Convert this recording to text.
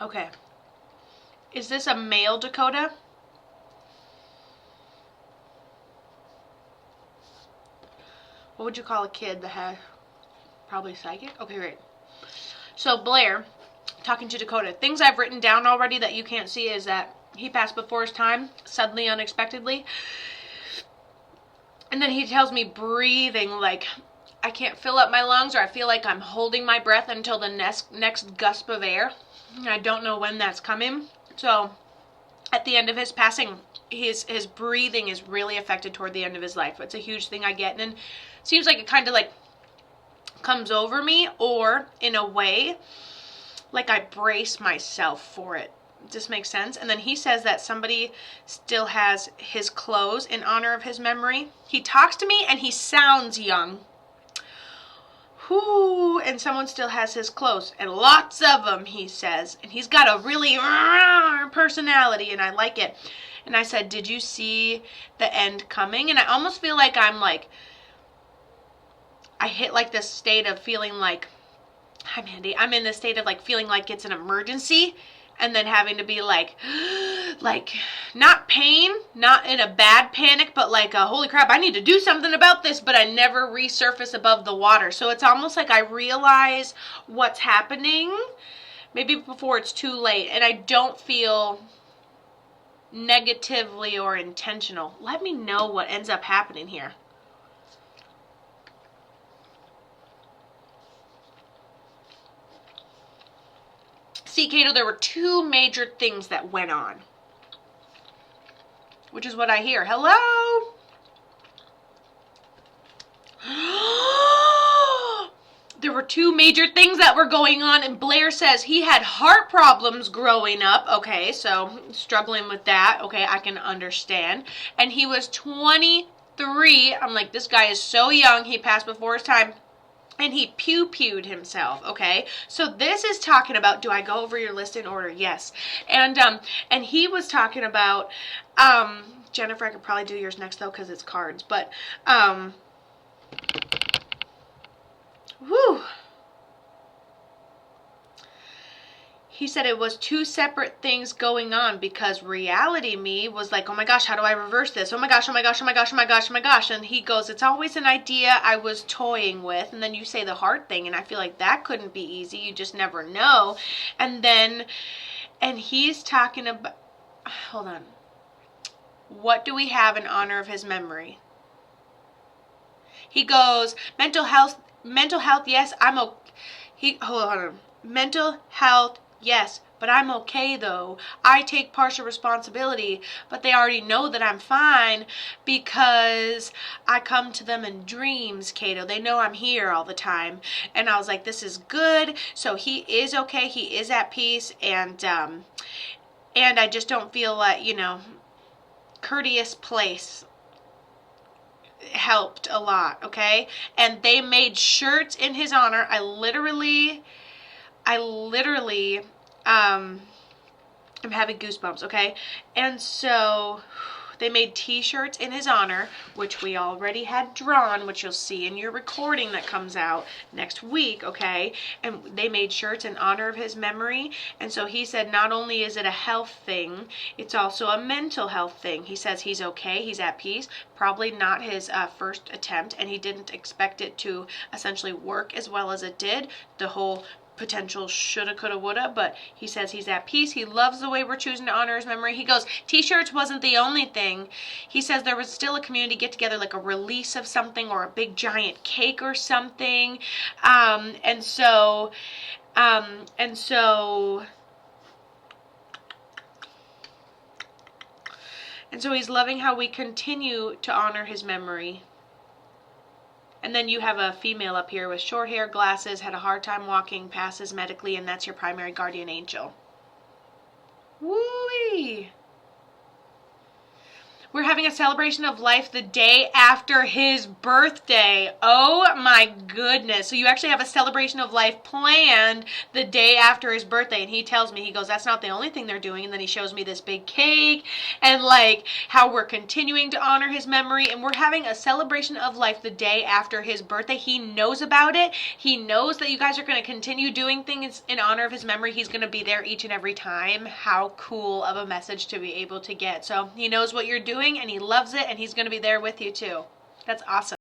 Okay. Is this a male Dakota? What would you call a kid that had probably psychic? Okay, great. So Blair, talking to Dakota, things I've written down already that you can't see is that he passed before his time, suddenly, unexpectedly. And then he tells me breathing, like I can't fill up my lungs, or I feel like I'm holding my breath until the next gusp of air. I don't know when that's coming. So at the end of his passing, his breathing is really affected toward the end of his life. It's a huge thing I get, and it seems like it kind of like comes over me, or in a way like I brace myself for it. This makes sense. And then he says that somebody still has his clothes in honor of his memory. He talks to me and he sounds young. Whoo, and someone still has his clothes, and lots of them, he says. And he's got a really personality, and I like it. And I said, did you see the end coming? And I almost feel like I hit like this state of feeling like, hi Mandy, I'm in this state of like feeling like it's an emergency, and then having to be like not pain, not in a bad panic, but like holy crap, I need to do something about this, but I never resurface above the water. So it's almost like I realize what's happening maybe before it's too late, and I don't feel negatively or intentional. Let me know what ends up happening here. See, Kato, there were two major things that went on, which is what I hear. Hello? There were two major things that were going on, and Blair says he had heart problems growing up. Okay, so struggling with that. Okay, I can understand. And he was 23. I'm like, this guy is so young. He passed before his time. And he pew-pewed himself, okay? So this is talking about, do I go over your list in order? Yes. And he was talking about, Jennifer, I could probably do yours next, though, because it's cards. But, whew. He said it was two separate things going on, because reality me was like, oh my gosh, how do I reverse this? Oh my gosh, oh my gosh, oh my gosh, oh my gosh, oh my gosh. And he goes, it's always an idea I was toying with. And then you say the hard thing, and I feel like that couldn't be easy. You just never know. And he's talking about, hold on. What do we have in honor of his memory? He goes, mental health, yes, hold on. Mental health, yes, but I'm okay though. I take partial responsibility, but they already know that I'm fine because I come to them in dreams, Kato. They know I'm here all the time. And I was like, this is good. So he is okay. He is at peace. And I just don't feel like, courteous place helped a lot, okay? And they made shirts in his honor. I literally I'm having goosebumps, okay? And so they made t-shirts in his honor, which we already had drawn, which you'll see in your recording that comes out next week, okay? And they made shirts in honor of his memory. And so he said not only is it a health thing, it's also a mental health thing. He says he's okay, he's at peace. Probably not his first attempt, and he didn't expect it to essentially work as well as it did. The whole potential shoulda, coulda, woulda, but he says he's at peace. He loves the way we're choosing to honor his memory. He goes, t-shirts wasn't the only thing. He says there was still a community get together, like a release of something or a big giant cake or something. And so he's loving how we continue to honor his memory. And then you have a female up here with short hair, glasses, had a hard time walking, passes medically, and that's your primary guardian angel. Woo-wee! We're having a celebration of life the day after his birthday. Oh my goodness. So you actually have a celebration of life planned the day after his birthday. And he tells me, he goes, that's not the only thing they're doing. And then he shows me this big cake and like how we're continuing to honor his memory. And we're having a celebration of life the day after his birthday. He knows about it. He knows that you guys are going to continue doing things in honor of his memory. He's going to be there each and every time. How cool of a message to be able to get. So he knows what you're doing and he loves it, and he's going to be there with you too. That's awesome.